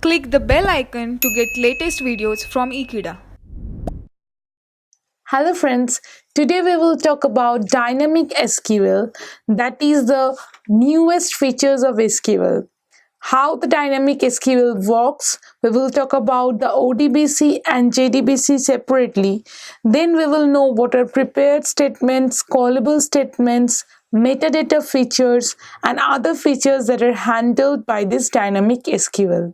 Click the bell icon to get latest videos from Ekeeda. Hello friends, today we will talk about dynamic SQL, that is the newest features of SQL. How the dynamic SQL works, we will talk about the ODBC and JDBC separately. Then we will know what are prepared statements, callable statements, metadata features and other features that are handled by this dynamic SQL.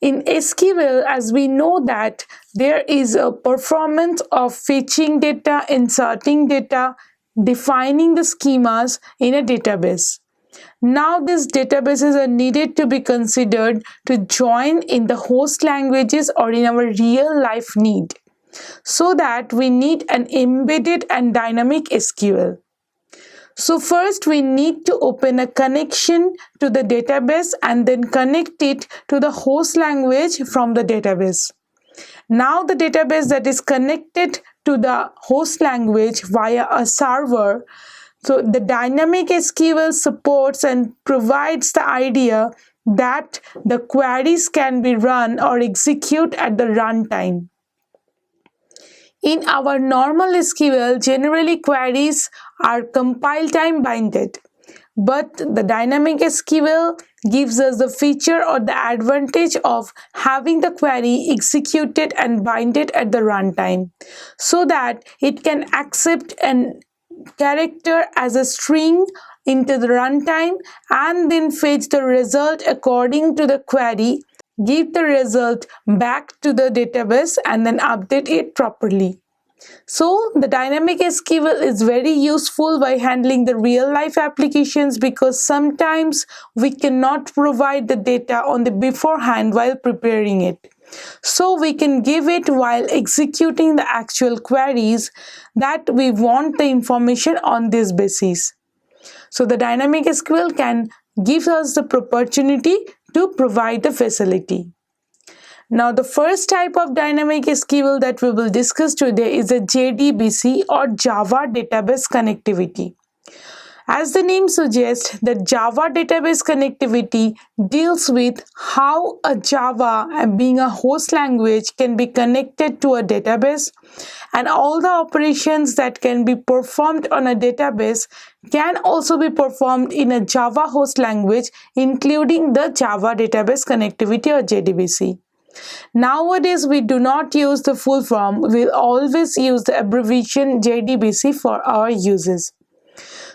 In SQL, as we know that there is a performance of fetching data, inserting data, defining the schemas in a database. Now these databases are needed to be considered to join in the host languages or in our real life need. So that we need an embedded and dynamic SQL. So first we need to open a connection to the database and then connect it to the host language from the database. Now the database that is connected to the host language via a server, so the dynamic SQL supports and provides the idea that the queries can be run or execute at the runtime. In our normal SQL, generally queries are compile time binded, but the dynamic SQL gives us the feature or the advantage of having the query executed and binded at the runtime, so that it can accept a character as a string into the runtime and then fetch the result according to the query, give the result back to the database and then update it properly. So the dynamic SQL is very useful by handling the real life applications because sometimes we cannot provide the data on the beforehand while preparing it. So we can give it while executing the actual queries that we want the information on this basis. So the dynamic SQL can give us the opportunity to provide the facility. Now the first type of dynamic SQL that we will discuss today is a JDBC or Java Database Connectivity. As the name suggests, the Java database connectivity deals with how a Java, being a host language, can be connected to a database, and all the operations that can be performed on a database can also be performed in a Java host language, including the Java Database Connectivity or JDBC. Nowadays, we do not use the full form. We'll always use the abbreviation JDBC for our uses.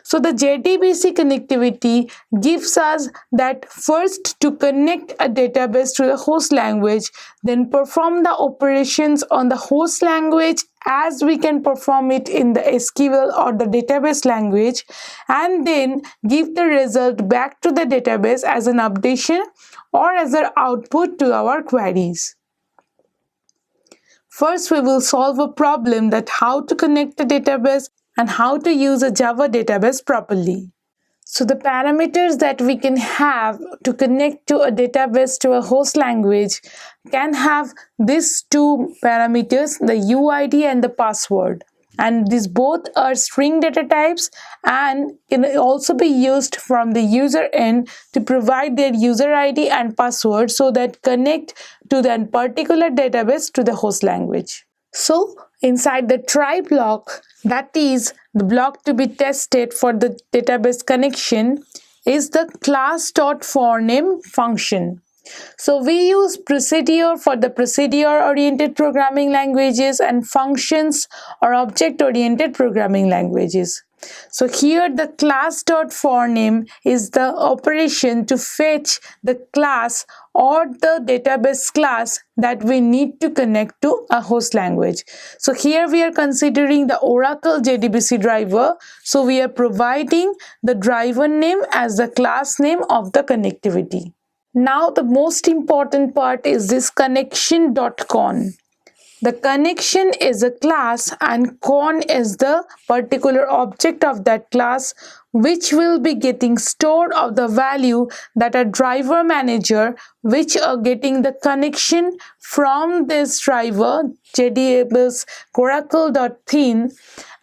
So the JDBC connectivity gives us that first to connect a database to the host language, then perform the operations on the host language as we can perform it in the SQL or the database language, and then give the result back to the database as an updation or as an output to our queries. First, we will solve a problem that how to connect a database and how to use a Java database properly. So the parameters that we can have to connect to a database to a host language can have these two parameters, the UID and the password. And these both are string data types and can also be used from the user end to provide their user ID and password so that connect to that particular database to the host language. So inside the try block, that is the block to be tested for the database connection, is the class.forName function. So we use procedure for the procedure-oriented programming languages and functions or object-oriented programming languages. So here the class.forName is the operation to fetch the class or the database class that we need to connect to a host language. So here we are considering the Oracle JDBC driver. So we are providing the driver name as the class name of the connectivity. Now the most important part is this connection.con. The connection is a class and con is the particular object of that class which will be getting stored of the value that a driver manager which are getting the connection from this driver JDBC Oracle.thin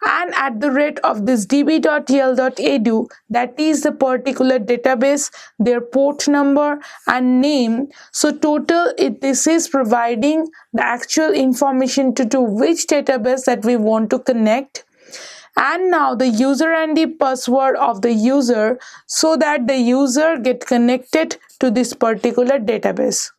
and at the rate of this db.tel.edu, that is the particular database, their port number and name. So total this is providing the actual information to which database that we want to connect, and now the user and the password of the user, so that the user get connected to this particular database.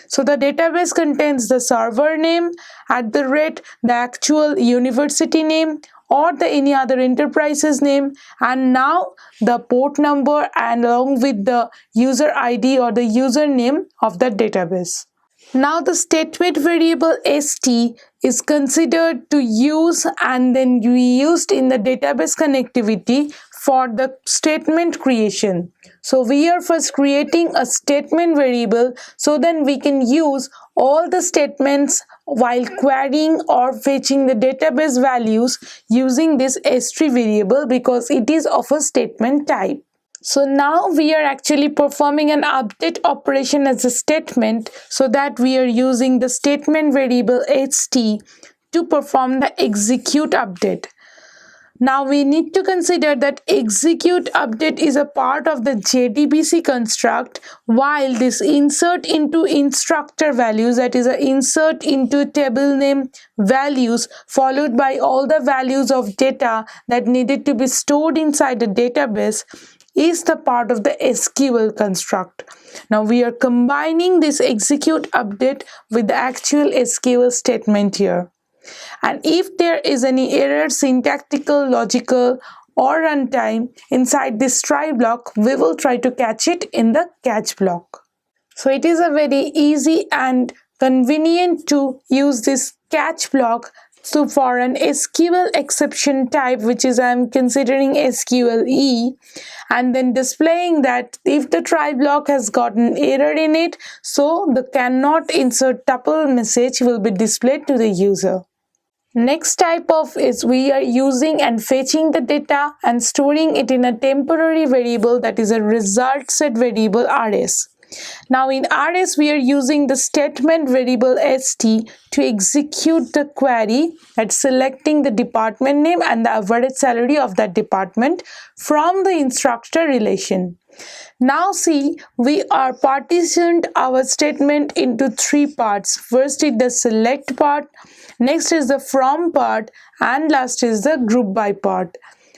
So the database contains the server name, at the rate, the actual university name, or the any other enterprise's name, and now the port number and along with the user ID or the username of the database. Now the statement variable st is considered to use and then be used in the database connectivity for the statement creation. So we are first creating a statement variable, so then we can use all the statements while querying or fetching the database values using this st variable, because it is of a statement type. So now we are actually performing an update operation as a statement, so that we are using the statement variable st to perform the execute update. Now we need to consider that execute update is a part of the JDBC construct, while this insert into instructor values, that is a insert into table name values followed by all the values of data that needed to be stored inside the database, is the part of the SQL construct. Now we are combining this execute update with the actual SQL statement here. And if there is any error, syntactical, logical or runtime inside this try block, we will try to catch it in the catch block. So it is a very easy and convenient to use this catch block for an SQL exception type, which is I am considering SQLE, and then displaying that if the try block has got an error in it, so the cannot insert tuple message will be displayed to the user. Next type of is we are using and fetching the data and storing it in a temporary variable, that is a result set variable rs. Now in rs we are using the statement variable st to execute the query at selecting the department name and the average salary of that department from the instructor relation. Now see, we are partitioned our statement into three parts. First is the select part, next is the from part, and last is the group by part.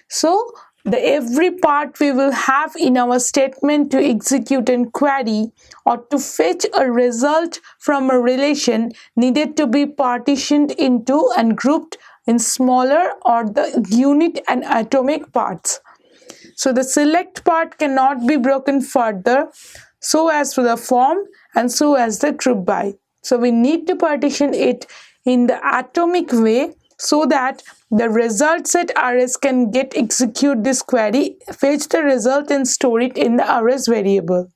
So every part we will have in our statement to execute and query or to fetch a result from a relation needed to be partitioned into and grouped in smaller or the unit and atomic parts. So the select part cannot be broken further, so as to the form and so as the group by. So we need to partition it in the atomic way, so that the result set rs can get execute this query, fetch the result and store it in the rs variable.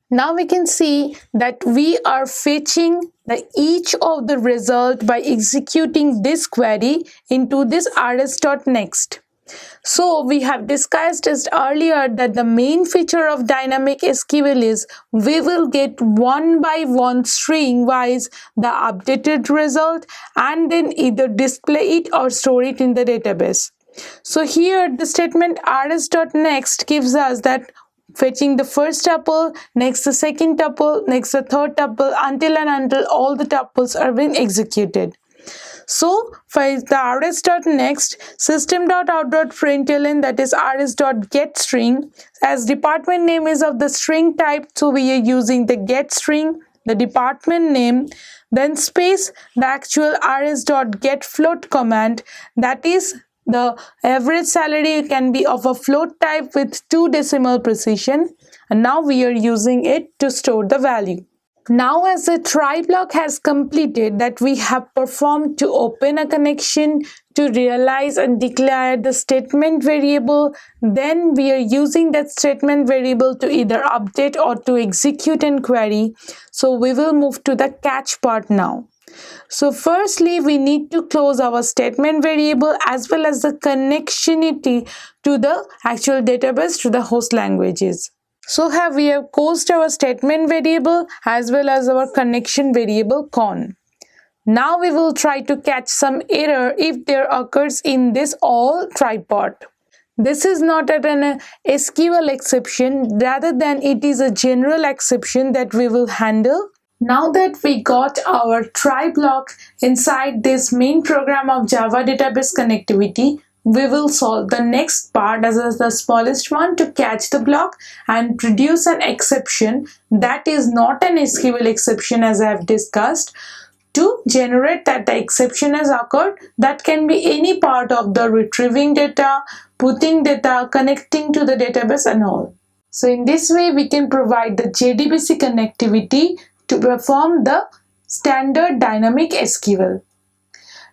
Now we can see that we are fetching each of the result by executing this query into this rs.next. So we have discussed just earlier that the main feature of dynamic SQL is we will get one by one string wise the updated result and then either display it or store it in the database. So here the statement rs.next gives us that fetching the first tuple, next the second tuple, next the third tuple, until all the tuples are being executed. So for the rs.next, system.out.println, that is rs.getString, as department name is of the string type, so we are using the getString, the department name, then space the actual rs.getFloat command, that is the average salary can be of a float type with 2 decimal precision, and now we are using it to store the value. Now as the try block has completed, that we have performed to open a connection, to realize and declare the statement variable, then we are using that statement variable to either update or to execute and query. So we will move to the catch part now. So firstly we need to close our statement variable as well as the connectivity to the actual database to the host languages. So we have closed our statement variable as well as our connection variable con. Now we will try to catch some error if there occurs in this all tripod. This is not an SQL exception, rather than it is a general exception that we will handle. Now that we got our try block inside this main program of Java database connectivity, we will solve the next part as the smallest one to catch the block and produce an exception that is not an SQL exception as I have discussed. To generate that the exception has occurred, that can be any part of the retrieving data, putting data, connecting to the database and all. So in this way we can provide the JDBC connectivity to perform the standard dynamic SQL.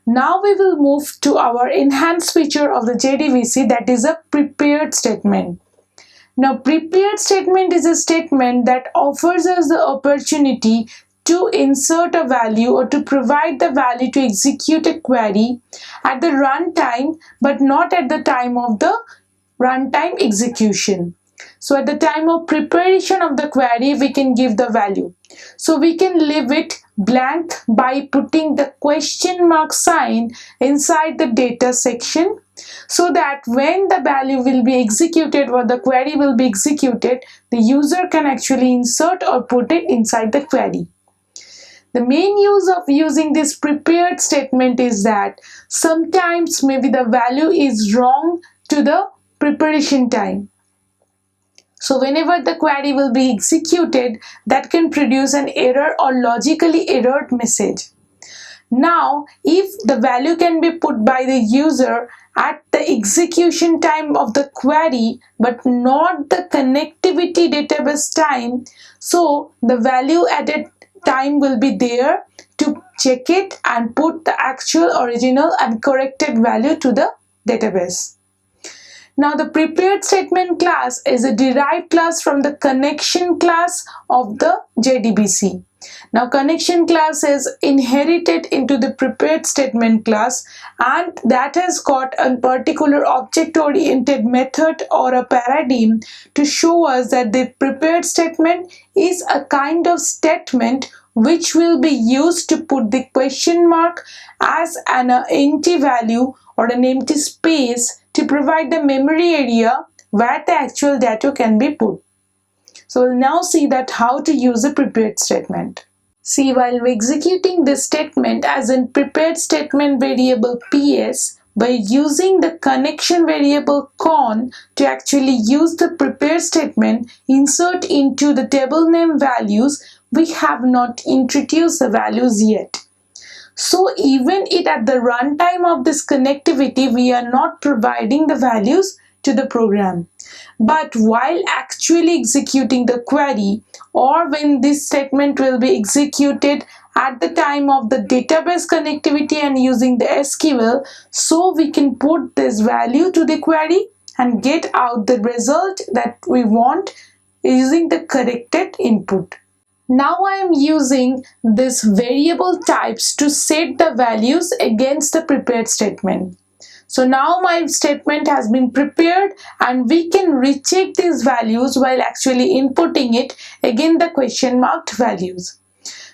Now we will move to our enhanced feature of the JDBC, that is a prepared statement. Now prepared statement is a statement that offers us the opportunity to insert a value or to provide the value to execute a query at the runtime, but not at the time of the runtime execution. So at the time of preparation of the query, we can give the value. So we can leave it blank by putting the question mark sign inside the data section, so that when the value will be executed or the query will be executed, the user can actually insert or put it inside the query. The main use of using this prepared statement is that sometimes maybe the value is wrong to the preparation time. So whenever the query will be executed, that can produce an error or logically errored message. Now, if the value can be put by the user at the execution time of the query, but not the connectivity database time, so the value added time will be there to check it and put the actual original and corrected value to the database. Now the prepared statement class is a derived class from the connection class of the JDBC. Now connection class is inherited into the prepared statement class, and that has got a particular object oriented method or a paradigm to show us that the prepared statement is a kind of statement which will be used to put the question mark as an empty value or an empty space to provide the memory area where the actual data can be put. So we'll now see that how to use a prepared statement. See, while executing this statement as in prepared statement variable PS, by using the connection variable con to actually use the prepared statement, insert into the table name values, we have not introduced the values yet. So even it at the runtime of this connectivity, we are not providing the values to the program. But while actually executing the query, or when this statement will be executed at the time of the database connectivity and using the SQL, so we can put this value to the query and get out the result that we want using the corrected input. Now I am using this variable types to set the values against the prepared statement. So now my statement has been prepared and we can recheck these values while actually inputting it again the question marked values.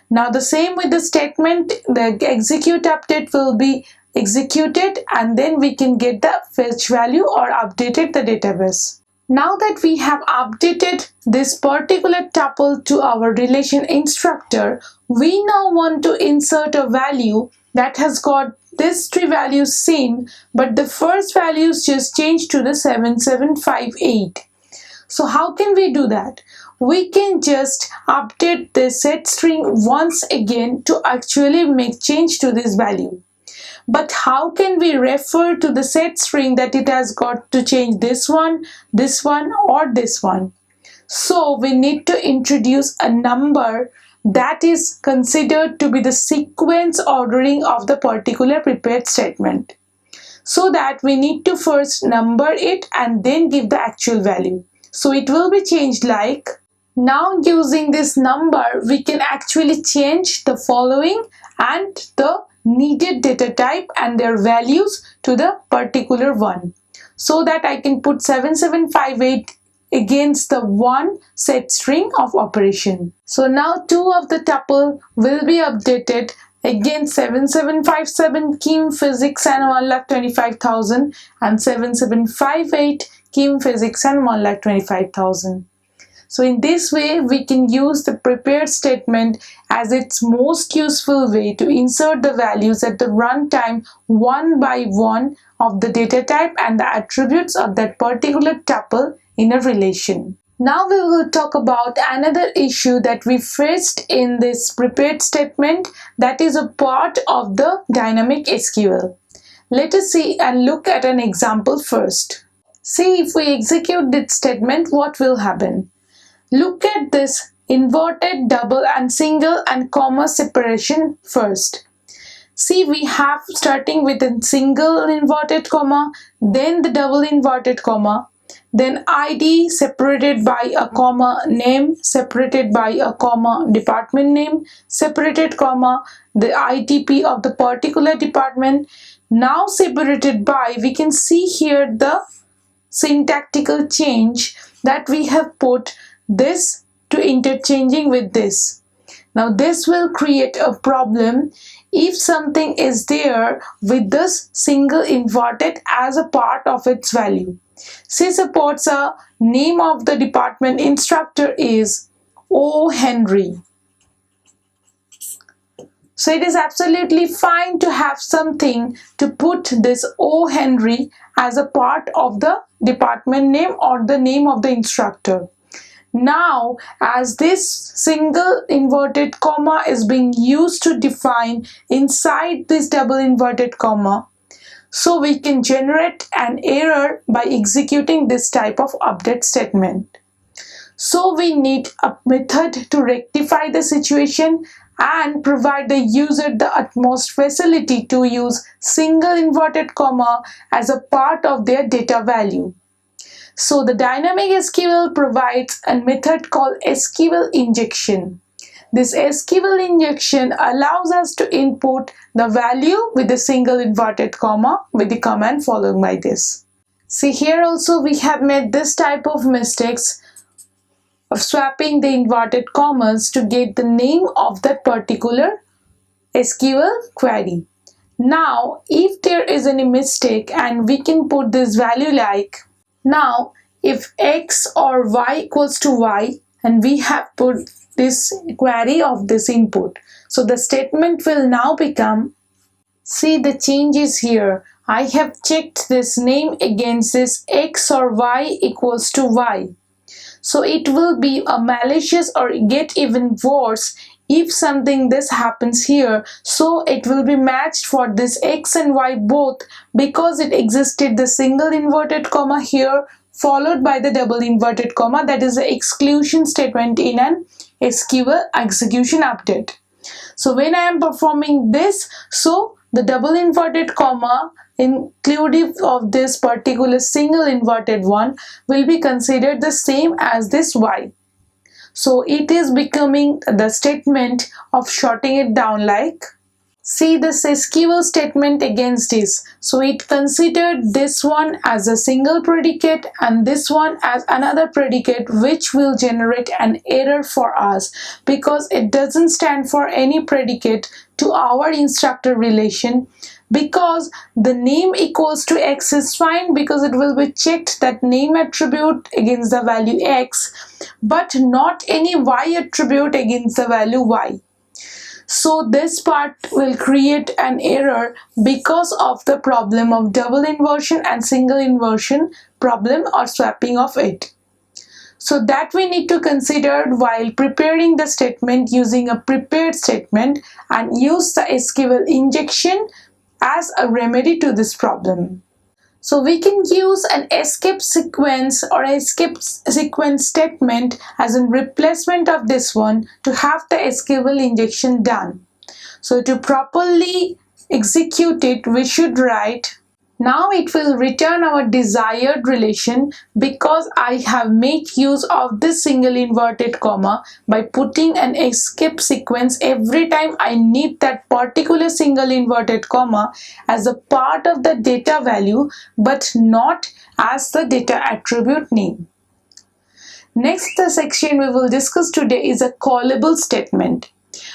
Now the same with the statement, the execute update will be executed and then we can get the fetch value or updated the database. Now that we have updated this particular tuple to our relation instructor, we now want to insert a value that has got these three values same, but the first value is just changed to the 7758. So how can we do that? We can just update the set string once again to actually make change to this value. But how can we refer to the set string that it has got to change this one or this one? So we need to introduce a number that is considered to be the sequence ordering of the particular prepared statement. So that we need to first number it and then give the actual value. So it will be changed like, now using this number we can actually change the following and the needed data type and their values to the particular one, so that I can put 7758 against the one set string of operation. So now two of the tuple will be updated Again 7757 Chem Physics and 1,25,000 and 7758 Chem Physics and 1,25,000. So in this way we can use the prepared statement as its most useful way to insert the values at the runtime one by one of the data type and the attributes of that particular tuple in a relation. Now we will talk about another issue that we faced in this prepared statement, that is a part of the dynamic SQL. Let us see and look at an example first. See, if we execute this statement, what will happen? Look at this inverted, double and single and comma separation first. See, we have starting with a single inverted comma, then the double inverted comma, then ID separated by a comma, name separated by a comma, department name separated comma, the ITP of the particular department. Now separated by, we can see here the syntactical change that we have put this to interchanging with this. Now this will create a problem if something is there with this single inverted as a part of its value. Say supports a name of the department instructor is O. Henry. So it is absolutely fine to have something to put this O. Henry as a part of the department name or the name of the instructor. Now, as this single inverted comma is being used to define inside this double inverted comma, so we can generate an error by executing this type of update statement. So we need a method to rectify the situation and provide the user the utmost facility to use single inverted comma as a part of their data value. So the dynamic SQL provides a method called SQL Injection. This SQL Injection allows us to input the value with a single inverted comma with the command followed by this. See, here also we have made this type of mistakes of swapping the inverted commas to get the name of that particular SQL query. Now, if there is any mistake and we can put this value like, now if x or y equals to y and we have put this query of this input, so the statement will now become, see the changes here, I have checked this name against this x or y equals to y. So it will be a malicious or get even worse if something this happens here. So it will be matched for this x and y both because it existed the single inverted comma here followed by the double inverted comma, that is the exclusion statement in an SQL execution update. So when I am performing this, so the double inverted comma inclusive of this particular single inverted one will be considered the same as this y. So it is becoming the statement of shorting it down like, see this SQL statement against this. So it considered this one as a single predicate and this one as another predicate, which will generate an error for us because it doesn't stand for any predicate to our instructor relation. Because the name equals to x is fine because it will be checked that name attribute against the value x, but not any y attribute against the value y. So this part will create an error because of the problem of double inversion and single inversion problem or swapping of it. So that we need to consider while preparing the statement using a prepared statement and use the SQL injection as a remedy to this problem. So we can use an escape sequence or escape sequence statement as a replacement of this one to have the SQL injection done. So to properly execute it, we should write, now it will return our desired relation because I have made use of this single inverted comma by putting an escape sequence every time I need that particular single inverted comma as a part of the data value but not as the data attribute name. Next, the section we will discuss today is a callable statement.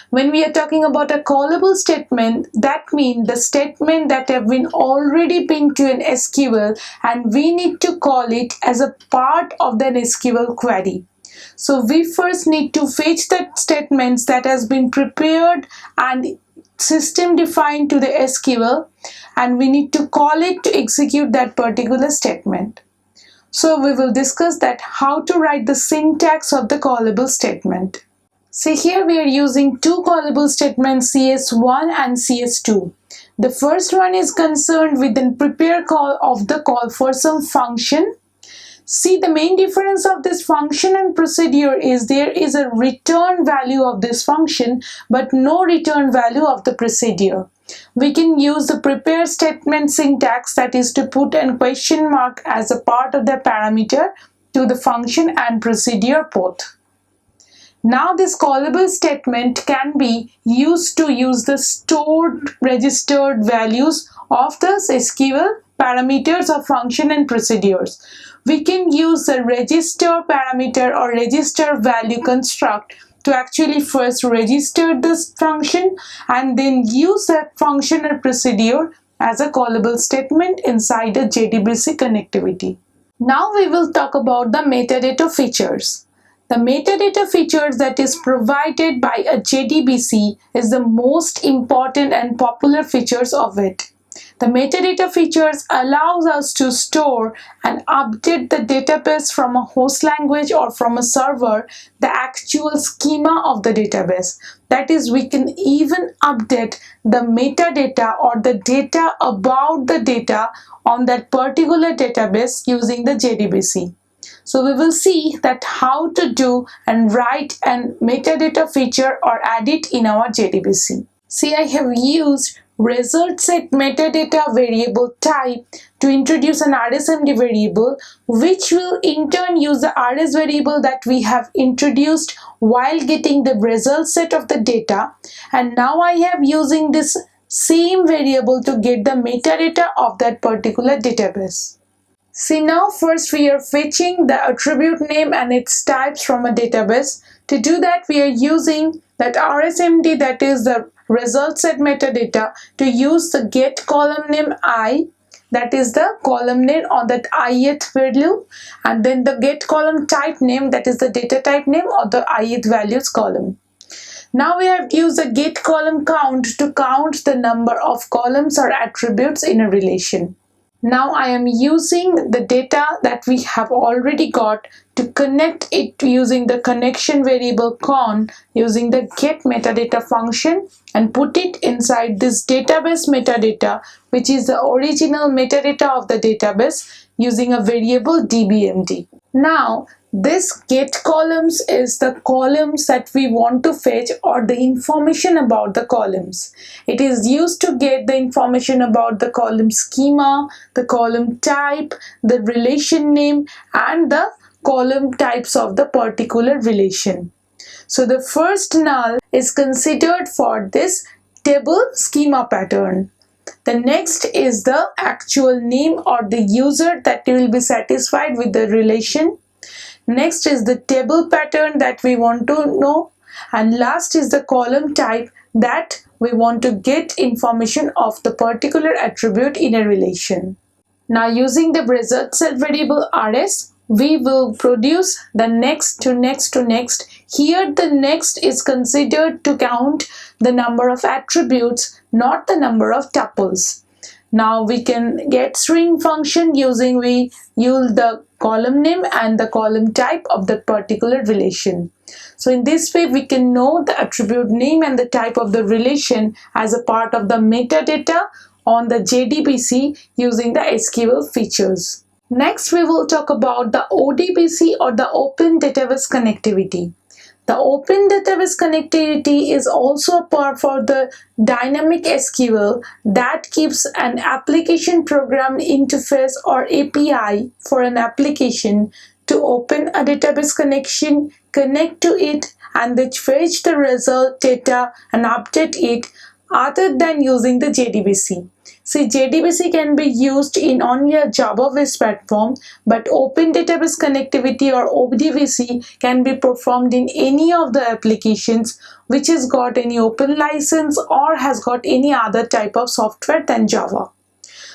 When we are talking about a callable statement, that means the statement that have been already been to an SQL and we need to call it as a part of the SQL query. So we first need to fetch the statements that has been prepared and system defined to the SQL, and we need to call it to execute that particular statement. So we will discuss that how to write the syntax of the callable statement. See, here we are using two callable statements, CS1 and CS2. The first one is concerned with the prepare call of the call for some function. See, the main difference of this function and procedure is there is a return value of this function but no return value of the procedure. We can use the prepare statement syntax, that is to put a question mark as a part of the parameter to the function and procedure both. Now this callable statement can be used to use the stored registered values of the SQL parameters of function and procedures. We can use the register parameter or register value construct to actually first register this function and then use that function or procedure as a callable statement inside the JDBC connectivity. Now we will talk about the metadata features. The metadata features that is provided by a JDBC is the most important and popular features of it. The metadata features allows us to store and update the database from a host language or from a server, the actual schema of the database. That is, we can even update the metadata or the data about the data on that particular database using the JDBC. So we will see that how to do and write an metadata feature or add it in our JDBC. See, I have used result set metadata variable type to introduce an RSMD variable, which will in turn use the RS variable that we have introduced while getting the result set of the data, and now I am using this same variable to get the metadata of that particular database. See, now first we are fetching the attribute name and its types from a database. To do that, we are using that RSMD, that is the result set metadata, to use the get column name I, that is the column name on that ith value, and then the get column type name, that is the data type name of the ith values column. Now we have used the get column count to count the number of columns or attributes in a relation. Now I am using the data that we have already got to connect it using the connection variable con using the get metadata function and put it inside this database metadata, which is the original metadata of the database, using a variable dbmd. Now this get columns is the columns that we want to fetch or the information about the columns. It is used to get the information about the column schema, the column type, the relation name, and the column types of the particular relation. So the first null is considered for this table schema pattern. The next is the actual name or the user that will be satisfied with the relation. Next is the table pattern that we want to know, and last is the column type that we want to get information of the particular attribute in a relation. Now using the result set variable rs, we will produce the next to next to next. Here the next is considered to count the number of attributes, not the number of tuples. Now we can get string function using we use the column name and the column type of the particular relation. So in this way we can know the attribute name and the type of the relation as a part of the metadata on the JDBC using the SQL features. Next we will talk about the ODBC or the Open Database Connectivity. The Open Database Connectivity is also a part for the dynamic SQL that keeps an application program interface or API for an application to open a database connection, connect to it, and then fetch the result data and update it other than using the JDBC. See, JDBC can be used in only a Java-based platform, but Open Database Connectivity or ODBC can be performed in any of the applications which has got any open license or has got any other type of software than Java.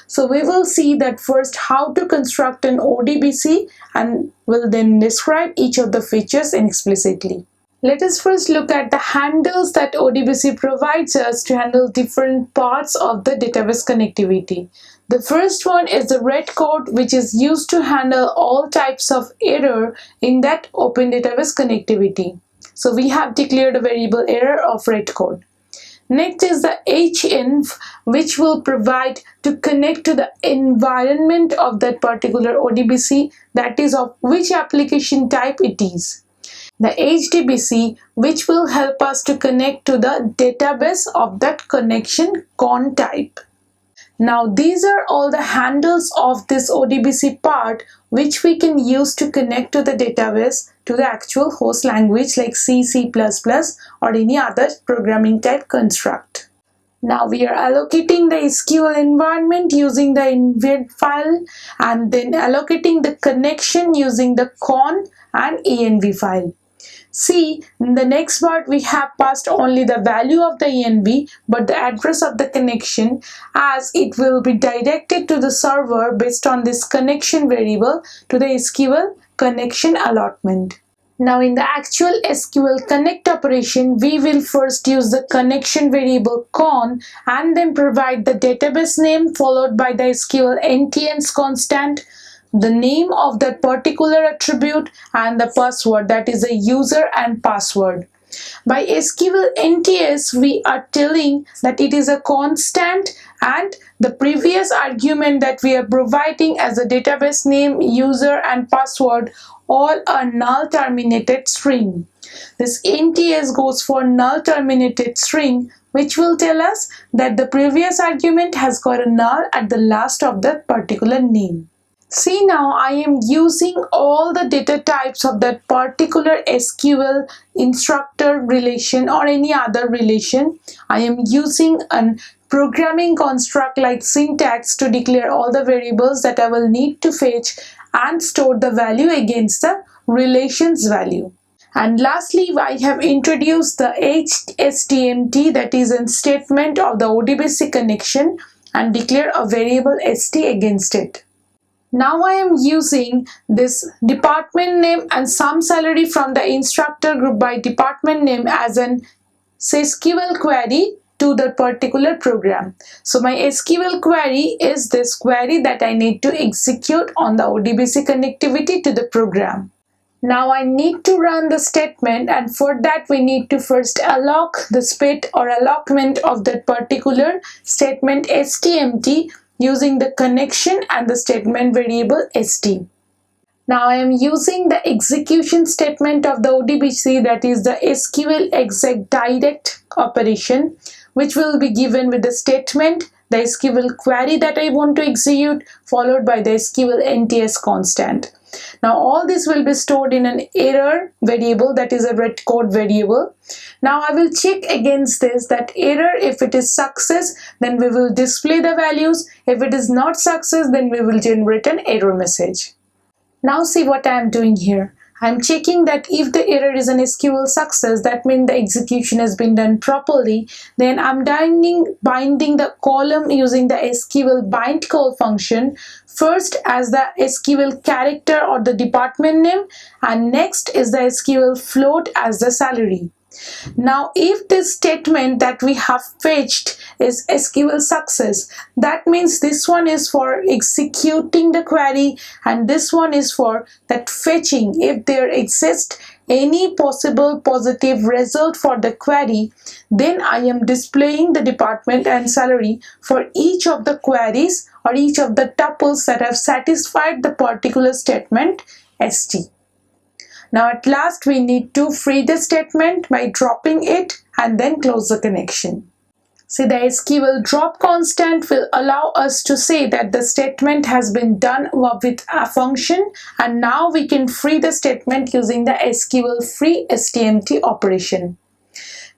So we will see that first how to construct an ODBC and will then describe each of the features explicitly. Let us first look at the handles that ODBC provides us to handle different parts of the database connectivity. The first one is the red code, which is used to handle all types of error in that open database connectivity. So we have declared a variable error of red code. Next is the hinf, which will provide to connect to the environment of that particular ODBC, that is of which application type it is. The HDBC, which will help us to connect to the database of that connection con type. Now these are all the handles of this ODBC part which we can use to connect to the database to the actual host language like C, C++ or any other programming type construct. Now we are allocating the SQL environment using the env file and then allocating the connection using the con and env file. See, in the next part we have passed only the value of the env but the address of the connection, as it will be directed to the server based on this connection variable to the SQL connection allotment. Now in the actual SQL connect operation, we will first use the connection variable con and then provide the database name followed by the SQL NTNs constant, the name of that particular attribute and the password, that is a user and password. By SQL NTS, we are telling that it is a constant and the previous argument that we are providing as a database name, user and password all are null terminated string. This NTS goes for null terminated string, which will tell us that the previous argument has got a null at the last of that particular name. See, now I am using all the data types of that particular SQL instructor relation or any other relation. I am using a programming construct like syntax to declare all the variables that I will need to fetch and store the value against the relations value. And lastly, I have introduced the HSTMT, that is a statement of the ODBC connection, and declare a variable st against it. Now I am using this department name and some salary from the instructor group by department name as an SQL query to the particular program. So my SQL query is this query that I need to execute on the ODBC connectivity to the program. Now I need to run the statement, and for that we need to first alloc the spit or allotment of that particular statement stmt using the connection and the statement variable st. Now I am using the execution statement of the ODBC, that is the SQL exec direct operation, which will be given with the statement, the SQL query that I want to execute, followed by the SQL NTS constant. Now all this will be stored in an error variable, that is a red code variable. Now I will check against this that error. If it is success, then we will display the values. If it is not success, then we will generate an error message. Now see what I am doing here. I am checking that if the error is an SQL success, that means the execution has been done properly. Then I'm binding the column using the SQL bind call function, first as the SQL character or the department name, and next is the SQL float as the salary. Now if this statement that we have fetched is SQL success, that means this one is for executing the query and this one is for that fetching. If there exists any possible positive result for the query, then I am displaying the department and salary for each of the queries or each of the tuples that have satisfied the particular statement st. Now at last we need to free the statement by dropping it and then close the connection. See, the SQL drop constant will allow us to say that the statement has been done with a function, and now we can free the statement using the SQL free STMT operation.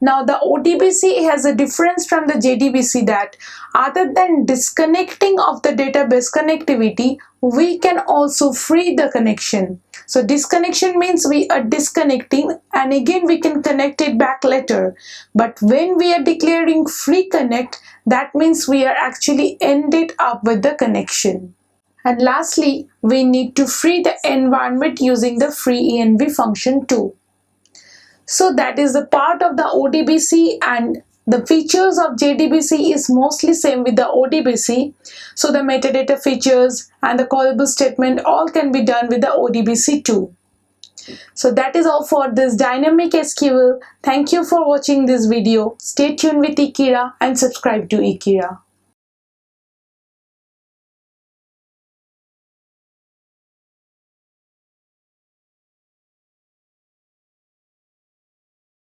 Now the ODBC has a difference from the JDBC that other than disconnecting of the database connectivity, we can also free the connection. So disconnection means we are disconnecting and again we can connect it back later. But when we are declaring free connect, that means we are actually ended up with the connection. And lastly, we need to free the environment using the free-env function too. So that is the part of the ODBC, and the features of JDBC is mostly same with the ODBC. So the metadata features and the callable statement all can be done with the ODBC too. So that is all for this dynamic SQL. Thank you for watching this video. Stay tuned with Ekeeda and subscribe to Ekeeda.